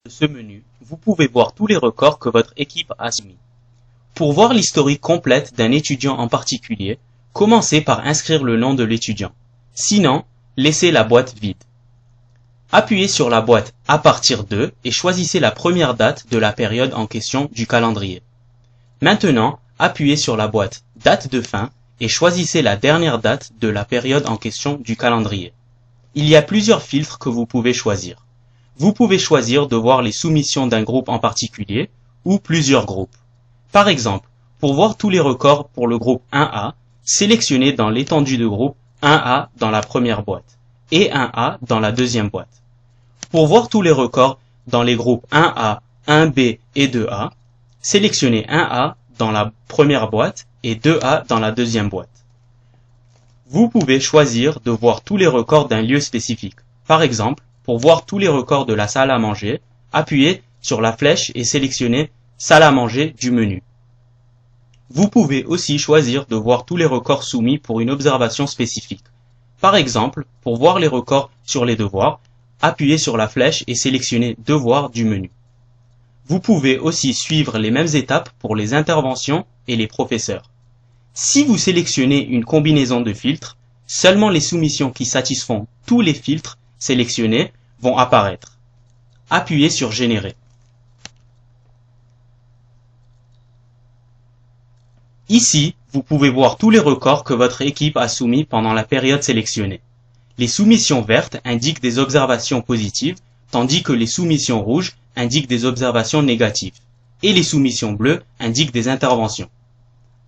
De ce menu, vous pouvez voir tous les records que votre équipe a soumis. Pour voir l'historique complète d'un étudiant en particulier, commencez par inscrire le nom de l'étudiant. Sinon, laissez la boîte vide. Appuyez sur la boîte « À partir de » et choisissez la première date de la période en question du calendrier. Maintenant, appuyez sur la boîte « Date de fin » et choisissez la dernière date de la période en question du calendrier. Il y a plusieurs filtres que vous pouvez choisir. Vous pouvez choisir de voir les soumissions d'un groupe en particulier ou plusieurs groupes. Par exemple, pour voir tous les records pour le groupe 1A, sélectionnez dans l'étendue de groupe 1A dans la première boîte et 1A dans la deuxième boîte. Pour voir tous les records dans les groupes 1A, 1B et 2A, sélectionnez 1A dans la première boîte et 2A dans la deuxième boîte. Vous pouvez choisir de voir tous les records d'un lieu spécifique. Par exemple, pour voir tous les records de la salle à manger, appuyez sur la flèche et sélectionnez « Salle à manger » du menu. Vous pouvez aussi choisir de voir tous les records soumis pour une observation spécifique. Par exemple, pour voir les records sur les devoirs, appuyez sur la flèche et sélectionnez « Devoirs » du menu. Vous pouvez aussi suivre les mêmes étapes pour les interventions et les professeurs. Si vous sélectionnez une combinaison de filtres, seulement les soumissions qui satisfont tous les filtres sélectionnés vont apparaître. Appuyez sur Générer. Ici, vous pouvez voir tous les records que votre équipe a soumis pendant la période sélectionnée. Les soumissions vertes indiquent des observations positives, tandis que les soumissions rouges indiquent des observations négatives, et les soumissions bleues indiquent des interventions.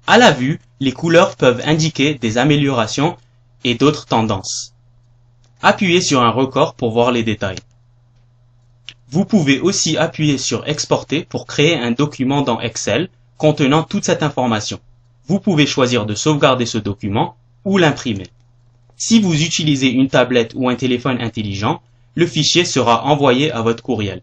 À la vue, les couleurs peuvent indiquer des améliorations et d'autres tendances. Appuyez sur un record pour voir les détails. Vous pouvez aussi appuyer sur Exporter pour créer un document dans Excel contenant toute cette information. Vous pouvez choisir de sauvegarder ce document ou l'imprimer. Si vous utilisez une tablette ou un téléphone intelligent, le fichier sera envoyé à votre courriel.